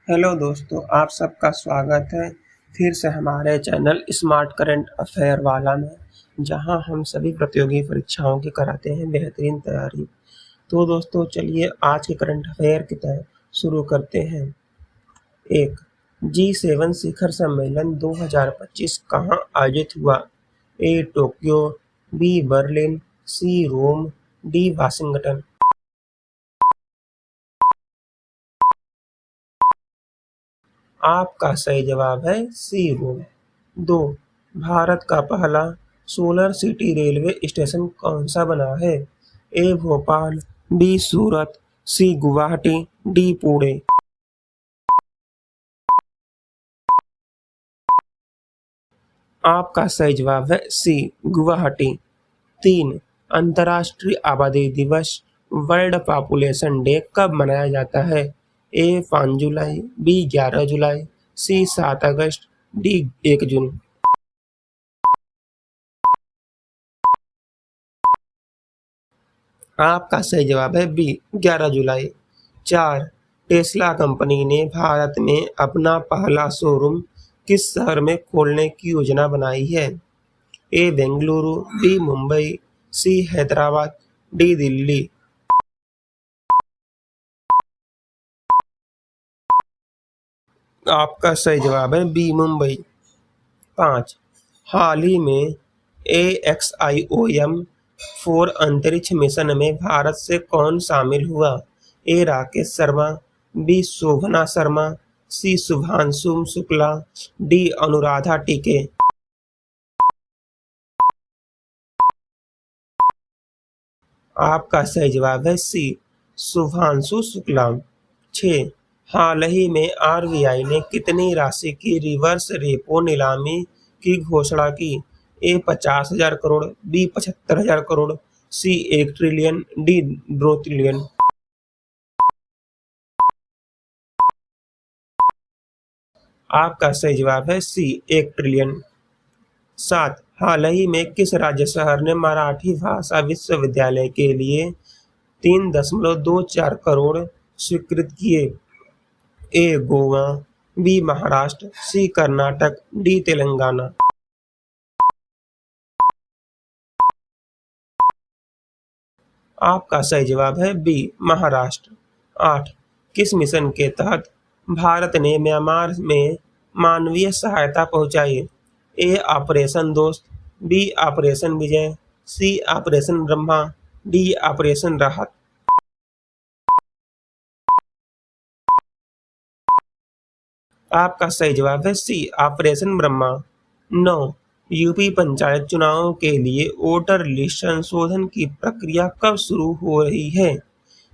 Hello दोस्तों, आप सबका स्वागत है फिर से हमारे चैनल स्मार्ट करंट अफेयर वाला में, जहां हम सभी प्रतियोगी परीक्षाओं की कराते हैं बेहतरीन तैयारी। तो दोस्तों चलिए आज के करंट अफेयर की तरह शुरू करते हैं। एक, G7 शिखर सम्मेलन 2025 कहाँ आयोजित हुआ? ए टोक्यो, बी बर्लिन, सी रोम, डी वाशिंगटन। आपका सही जवाब है सी रोम। 2, भारत का पहला सोलर सिटी रेलवे स्टेशन कौन सा बना है? ए भोपाल, बी सूरत, सी गुवाहाटी, डी पुणे। आपका सही जवाब है सी गुवाहाटी। 3, अंतर्राष्ट्रीय आबादी दिवस वर्ल्ड पॉपुलेशन डे कब मनाया जाता है? ए 5 जुलाई, बी 11 जुलाई, सी 7 अगस्त, डी 1 जून। आपका सही जवाब है बी 11 जुलाई। 4, टेस्ला कंपनी ने भारत में अपना पहला शोरूम किस शहर में खोलने की योजना बनाई है? ए बेंगलुरु, बी मुंबई, सी हैदराबाद, डी दिल्ली। आपका सही जवाब है बी मुंबई। 5, हाल ही में AXIOM-4 अंतरिक्ष मिशन में भारत से कौन शामिल हुआ? ए राकेश शर्मा, बी शोभना शर्मा, सी शुभांशु शुक्ला, डी अनुराधा टीके। आपका सही जवाब है सी शुभांशु शुक्ला। 6, हाल ही में RBI ने कितनी राशि की रिवर्स रेपो नीलामी की घोषणा की? ए 50,000 करोड़, बी 75,000 करोड़, सी 1 ट्रिलियन, डी 2 ट्रिलियन। आपका सही जवाब है सी 1 ट्रिलियन। 7, हाल ही में किस राज्य शहर ने मराठी भाषा विश्वविद्यालय के लिए 3.24 करोड़ स्वीकृत किए? ए गोवा, बी महाराष्ट्र, सी कर्नाटक, डी तेलंगाना। आपका सही जवाब है बी महाराष्ट्र। 8, किस मिशन के तहत भारत ने म्यांमार में मानवीय सहायता पहुंचाई? ए ऑपरेशन दोस्त, बी ऑपरेशन विजय, सी ऑपरेशन ब्रह्मा, डी ऑपरेशन राहत। आपका सही जवाब है सी ऑपरेशन ब्रह्मा। 9, यूपी पंचायत चुनावों के लिए वोटर लिस्ट संशोधन की प्रक्रिया कब शुरू हो रही है?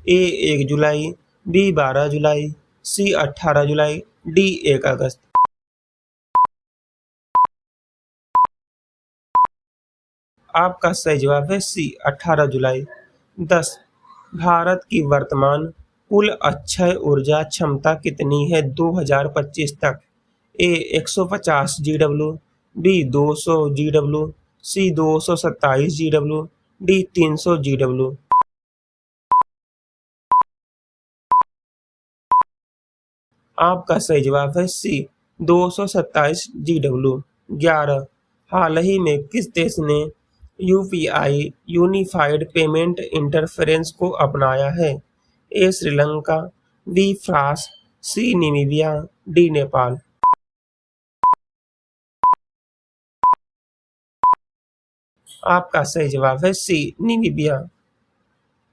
ए 1 जुलाई, बी 12 जुलाई, सी 18 जुलाई, डी 1 अगस्त। आपका सही जवाब है सी 18 जुलाई। 10, भारत की वर्तमान कुल अक्षय ऊर्जा क्षमता कितनी है 2025 तक? ए 150 GW, बी 200 GW, सी 227 GW, डी 300 GW। आपका सही जवाब है सी 227 GW। 11, हाल ही में किस देश ने यूपीआई यूनिफाइड पेमेंट इंटरफेरेंस को अपनाया है? ए श्रीलंका, बी फ्रांस, सी नामीबिया, डी नेपाल। आपका सही जवाब है सी नामीबिया।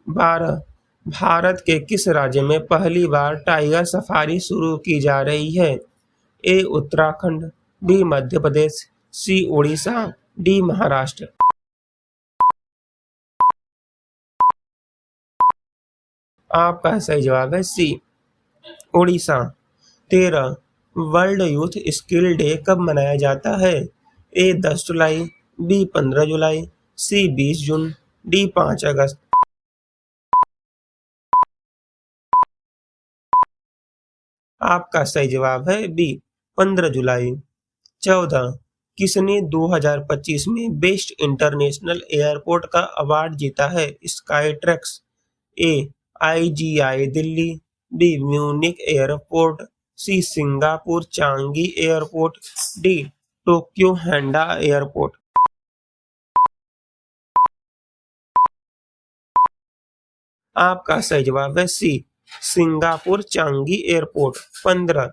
12, भारत के किस राज्य में पहली बार टाइगर सफारी शुरू की जा रही है? A Uttarakhand, B Madhya Pradesh, C Orissa, D Maharashtra. आपका सही जवाब है C Orissa. 13, world youth skill day कब मनाया जाता है? ए 10 जुलाई, बी 15 जुलाई, सी 20 जून, डी 5 अगस्त। आपका सही जवाब है बी 15 जुलाई। 14, किसने 2025 में बेस्ट इंटरनेशनल एयरपोर्ट का अवार्ड जीता है? Skytrax, A IGI Delhi, B Munich airport, C Singapore Changi airport, D Tokyo Haneda airport. आपका सही जवाब है सी सिंगापुर चांगी एयरपोर्ट। 15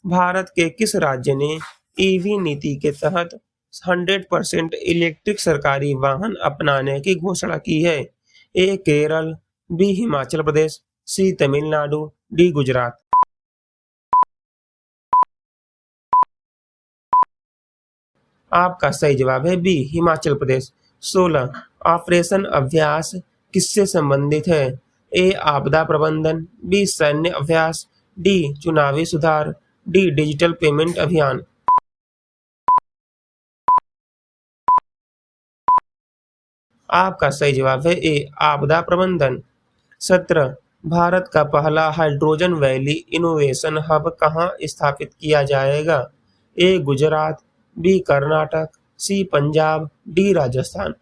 भारत के किस राज्य ने ईवी नीति के तहत 100% इलेक्ट्रिक सरकारी वाहन अपनाने की घोषणा की है? ए केरल, बी हिमाचल प्रदेश, सी तमिलनाडु, डी गुजरात। आपका सही जवाब है बी हिमाचल प्रदेश। 16 ऑपरेशन अभ्यास किससे संबंधित है? ए आपदा प्रबंधन, बी सैन्य अभ्यास, डी चुनावी सुधार, डी डिजिटल पेमेंट अभियान। आपका सही जवाब है ए आपदा प्रबंधन। 17 भारत का पहला हाइड्रोजन वैली इनोवेशन हब कहाँ स्थापित किया जाएगा? ए गुजरात, बी कर्नाटक, सी पंजाब, डी राजस्थान।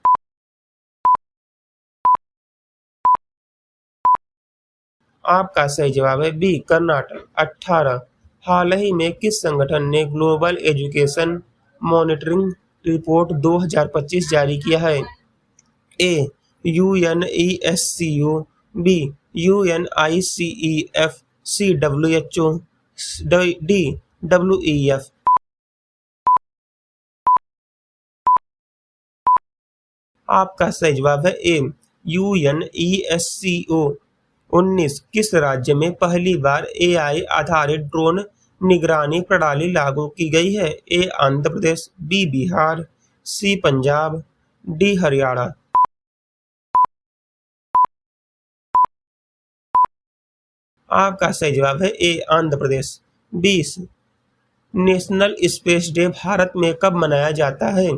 आपका सही जवाब है बी कर्नाटक। 18 हाल ही में किस संगठन ने ग्लोबल एजुकेशन मॉनिटरिंग रिपोर्ट 2025 जारी किया है? A UNESCO, B UNICEF, C WHO, D WEF. आपका सही जवाब है ए यूएनईएससीओ। 19 किस राज्य में पहली बार एआई आधारित ड्रोन निगरानी प्रणाली लागू की गई है? ए आंध्र प्रदेश, बी बिहार, सी पंजाब, डी हरियाणा। आपका सही जवाब है ए Andhra Pradesh. 20 national space day Bharat में कब मनाया जाता है?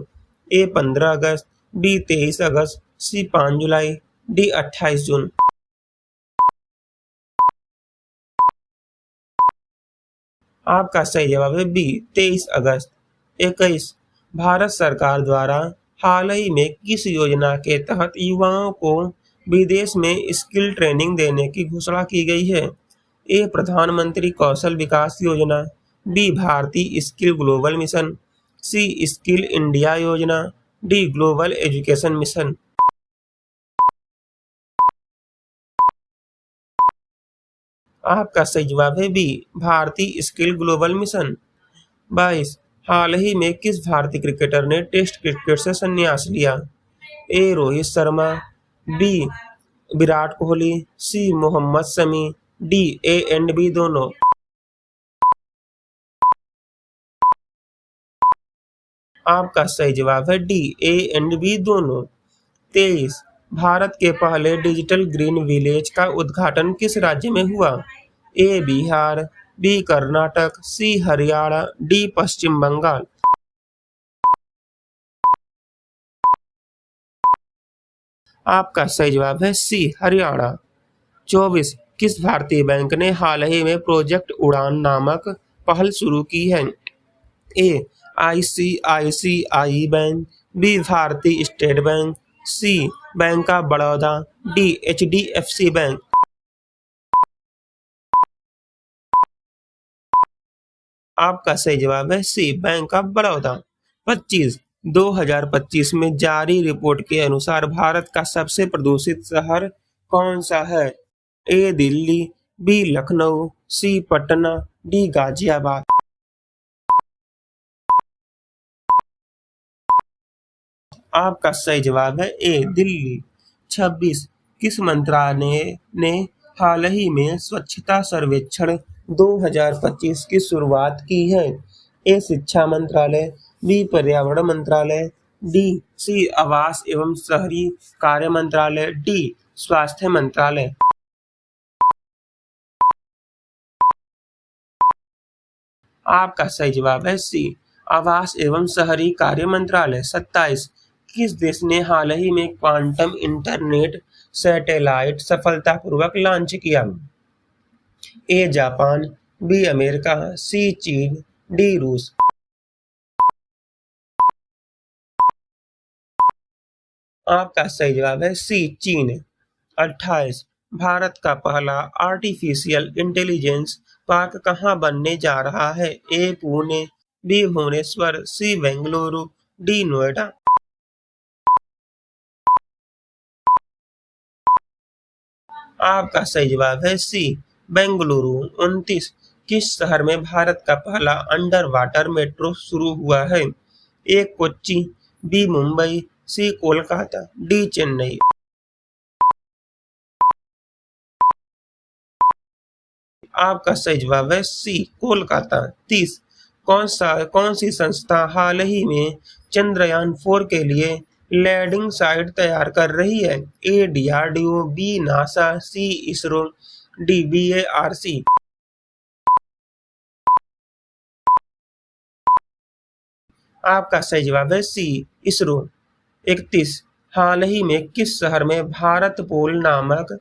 ए 15 अगस्त, बी 23 अगस्त, सी 5 जुलाई, डी 28 जून। आपका सही जवाब है बी 23 अगस्त। 21 भारत सरकार द्वारा हाल ही में किस योजना के तहत युवाओं को विदेश में स्किल ट्रेनिंग देने की घोषणा की गई है? ए प्रधानमंत्री कौशल विकास योजना, बी भारतीय स्किल ग्लोबल मिशन, सी स्किल इंडिया योजना, डी ग्लोबल एजुकेशन मिशन। आपका सही जवाब है बी भारतीय स्किल ग्लोबल मिशन। 22 हाल ही में किस भारतीय क्रिकेटर ने टेस्ट क्रिकेट से संन्यास लिया? A Rohit Sharma, B Virat Kohli, C Mohammed Shami, D A and B दोनों। आपका सही जवाब है डी ए एंड बी दोनों। 23 भारत के पहले डिजिटल ग्रीन विलेज का उद्घाटन किस राज्य में हुआ? ए बिहार, बी कर्नाटक, सी हरियाणा, डी पश्चिम बंगाल। आपका सही जवाब है सी हरियाणा। 24 किस भारतीय बैंक ने हाल ही में प्रोजेक्ट उड़ान नामक पहल शुरू की है? A ICICI bank, B Bharatiya state bank, C bank of Baroda, D HDFC bank. आपका सही जवाब है सी बैंक ऑफ बड़ौदा। 25 2025 में जारी रिपोर्ट के अनुसार भारत का सबसे प्रदूषित शहर कौन सा है? ए दिल्ली, बी लखनऊ, सी पटना, डी गाजियाबाद। आपका सही जवाब है ए दिल्ली। 26 किस मंत्रालय ने हाल ही में स्वच्छता सर्वेक्षण 2025 की शुरुआत की है? ए शिक्षा मंत्रालय, बी पर्यावरण मंत्रालय, डी सी आवास एवं शहरी कार्य मंत्रालय, डी स्वास्थ्य मंत्रालय। आपका सही जवाब है सी आवास एवं शहरी कार्य मंत्रालय। 27 किस देश ने हाल ही में क्वांटम इंटरनेट सैटेलाइट सफलतापूर्वक लॉन्च किया? ए जापान, बी अमेरिका, सी चीन, डी रूस। आपका सही जवाब है सी चीन। 28 भारत का पहला आर्टिफिशियल इंटेलिजेंस पार्क कहाँ बनने जा रहा है? ए पुणे, बी भुवनेश्वर, सी बेंगलुरु, डी नोएडा। आपका सही जवाब है सी बेंगलुरु। 29 किस शहर में भारत का पहला अंडर वाटर मेट्रो शुरू हुआ है? ए कोच्चि, बी मुंबई, सी कोलकाता, डी चेन्नई। आपका सही जवाब है सी कोलकाता। 30 कौन सी संस्था हाल ही में चंद्रयान 4 के लिए लैंडिंग साइट तैयार कर रही है? ए डीआरडीओ, बी नासा, सी इसरो, डी बीएआरसी। आपका सही जवाब है सी इसरो। 31 हाल ही में किस शहर में भारत पोल नामक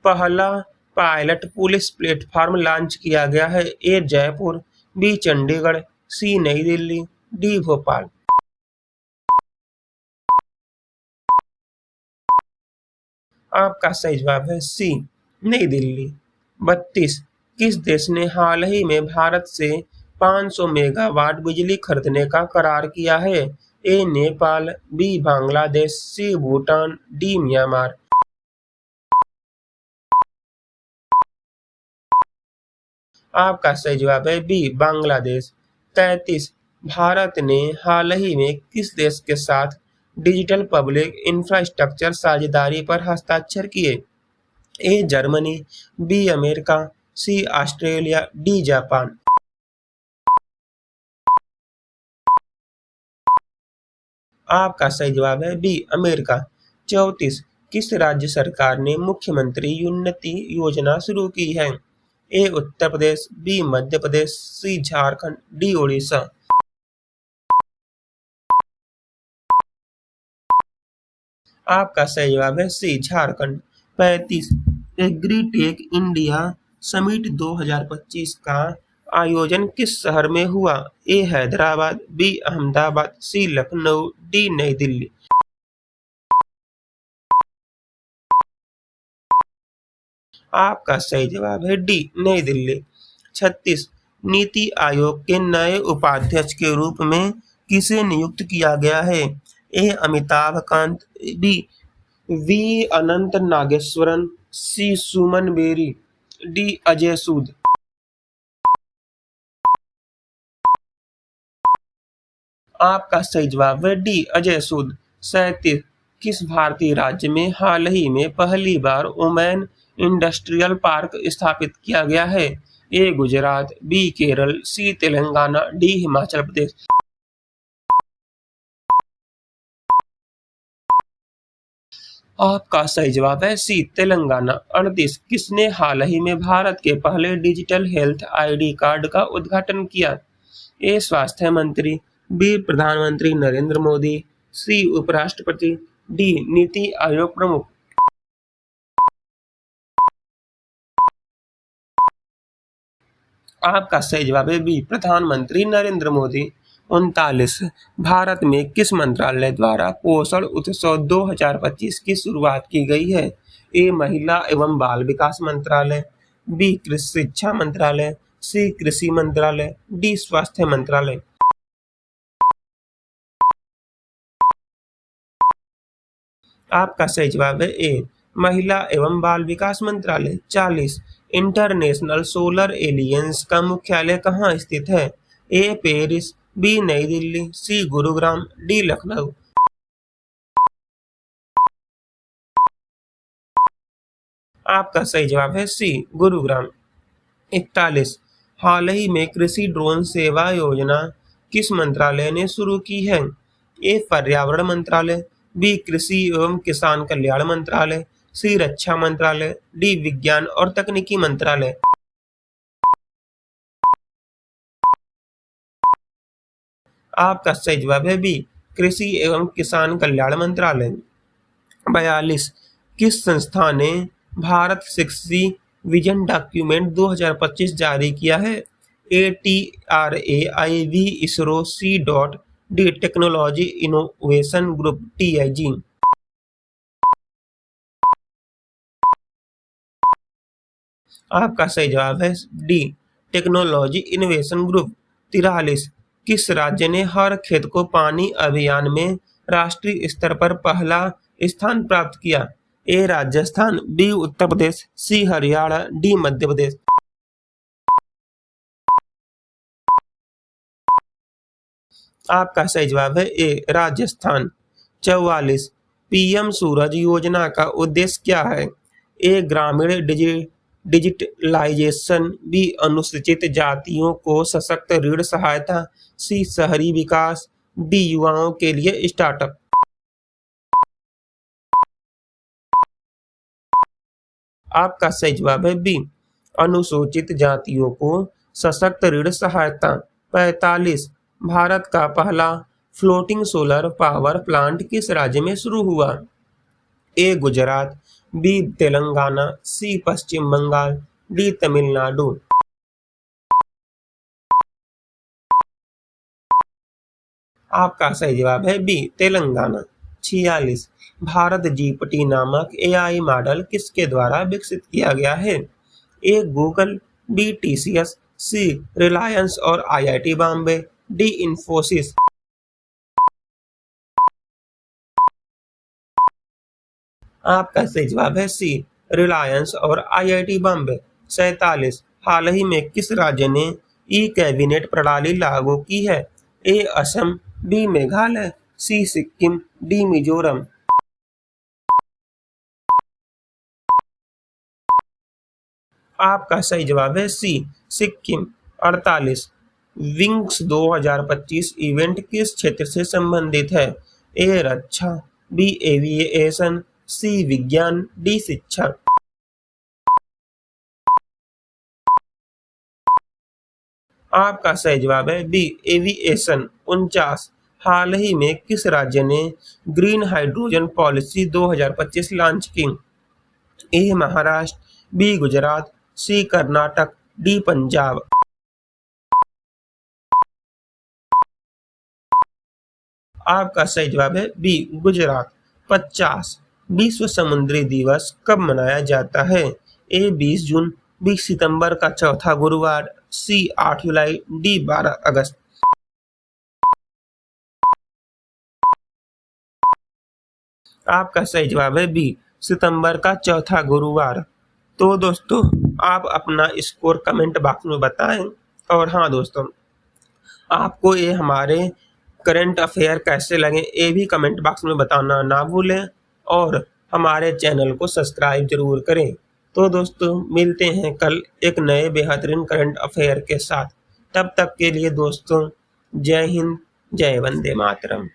पहला पायलट पुलिस प्लेटफॉर्म लॉन्च किया गया है? ए जयपुर, बी चंडीगढ़, सी नई दिल्ली, डी भोपाल। आपका सही जवाब है सी नई दिल्ली। 32 किस देश ने हाल ही में भारत से 500 मेगावाट बिजली खरीदने का करार किया है? ए नेपाल, बी बांग्लादेश, सी भूटान, डी म्यांमार। आपका सही जवाब है बी बांग्लादेश। 33 भारत ने हाल ही में किस देश के साथ डिजिटल पब्लिक इंफ्रास्ट्रक्चर साझेदारी पर हस्ताक्षर किए? A Germany, B America, C Australia, D Japan. आपका सही जवाब है बी अमेरिका। 34 किस राज्य सरकार ने मुख्यमंत्री उन्नति योजना शुरू की है? ए उत्तर प्रदेश, बी मध्य प्रदेश, सी झारखंड, डी ओडिशा। आपका सही जवाब है सी झारखंड। 35 एग्रीटेक इंडिया समिट 2025 का आयोजन किस शहर में हुआ? ए हैदराबाद, बी अहमदाबाद, सी लखनऊ, डी नई दिल्ली। आपका सही जवाब है डी नई दिल्ली। 36 नीति आयोग के नए उपाध्यक्ष के रूप में किसे नियुक्त किया गया है? A Amitabh Kant, B V Anantha Nageswaran, C Suman Bery, D Ajay Sood. आपका सही जवाब है डी अजय सूद। 37 किस भारतीय राज्य में हाल ही में पहली बार ओमैन इंडस्ट्रियल पार्क स्थापित किया गया है? ए गुजरात, बी केरल, सी तेलंगाना, डी हिमाचल प्रदेश। आपका सही जवाब है सी तेलंगाना। 38 किसने हाल ही में भारत के पहले डिजिटल हेल्थ आईडी कार्ड का उद्घाटन किया? ए स्वास्थ्य मंत्री, बी प्रधानमंत्री नरेंद्र मोदी, सी उपराष्ट्रपति, डी नीति आयोग प्रमुख। आपका सही जवाब है बी प्रधानमंत्री नरेंद्र मोदी। 39 भारत में किस मंत्रालय द्वारा पोषण उत्सव 2025 की शुरुआत की गई है? ए महिला एवं बाल विकास मंत्रालय, बी कृषि शिक्षा मंत्रालय, सी कृषि मंत्रालय, डी स्वास्थ्य मंत्रालय। आपका सही जवाब है ए महिला एवं बाल विकास मंत्रालय। 40 इंटरनेशनल सोलर एलियंस का मुख्यालय कहाँ स्थित है? ए पेरिस, बी नई दिल्ली, सी गुरुग्राम, डी लखनऊ। आपका सही जवाब है सी गुरुग्राम। 41 हाल ही में कृषि ड्रोन सेवा योजना किस मंत्रालय ने शुरू की है? ए पर्यावरण मंत्रालय, बी कृषि एवं किसान कल्याण मंत्रालय, सी रक्षा मंत्रालय, डी विज्ञान और तकनीकी मंत्रालय। आपका सही जवाब है बी कृषि एवं किसान कल्याण मंत्रालय। 42 किस संस्था ने भारत 6G विजन डॉक्यूमेंट 2025 जारी किया है? A T R A I B ISRO, C DOT, D technology innovation group TIG। आपका सही जवाब है डी टेक्नोलॉजी इनोवेशन ग्रुप। 43 किस राज्य ने हर खेत को पानी अभियान में राष्ट्रीय स्तर पर पहला स्थान प्राप्त किया? ए राजस्थान, बी उत्तर प्रदेश, सी हरियाणा, डी मध्य प्रदेश। आपका सही जवाब है ए राजस्थान। 44 पीएम सूरज योजना का उद्देश्य क्या है? ए ग्रामीण डिजिटलाइजेशन, बी अनुसूचित जातियों को सशक्त ऋण सहायता, सी शहरी विकास, डी युवाओं के लिए स्टार्टअप। आपका सही जवाब है बी अनुसूचित जातियों को सशक्त ऋण सहायता। 45 भारत का पहला फ्लोटिंग सोलर पावर प्लांट किस राज्य में शुरू हुआ? ए गुजरात, बी तेलंगाना, सी पश्चिम बंगाल, डी तमिलनाडु। आपका सही जवाब है बी तेलंगाना। 46 भारत जीपीटी नामक एआई मॉडल किसके द्वारा विकसित किया गया है? ए गूगल, बी टीसीएस, सी रिलायंस और आईआईटी बॉम्बे, डी इंफोसिस। आपका सही जवाब है सी रिलायंस और आईआईटी बॉम्बे। 47 हाल ही में किस राज्य ने ई कैबिनेट प्रणाली लागू की है? ए असम, बी मेघालय, सी सिक्किम, डी मिजोरम। आपका सही जवाब है सी सिक्किम। 48 विंग्स 2025 इवेंट किस क्षेत्र से संबंधित है? ए रक्षा, बी एविएशन, सी विज्ञान, डी शिक्षा। आपका सही जवाब है बी एविएशन। 49 हाल ही में किस राज्य ने ग्रीन हाइड्रोजन पॉलिसी 2025 लॉन्च की? ए महाराष्ट्र, बी गुजरात, सी कर्नाटक, डी पंजाब। आपका सही जवाब है बी गुजरात। 50 विश्व समुद्री दिवस कब मनाया जाता है? ए 20 जून, बी सितंबर का चौथा गुरुवार, सी 8 जुलाई, डी 12 अगस्त। आपका सही जवाब है बी सितंबर का चौथा गुरुवार। तो दोस्तों आप अपना स्कोर कमेंट बॉक्स में बताएं। और हाँ दोस्तों, आपको ये हमारे करंट अफेयर कैसे लगे ये भी कमेंट बॉक्स में बताना ना भूलें और हमारे चैनल को सब्सक्राइब जरूर करें। तो दोस्तों मिलते हैं कल एक नए बेहतरीन करंट अफेयर के साथ। तब तक के लिए दोस्तों जय हिंद, जय वंदे मातरम।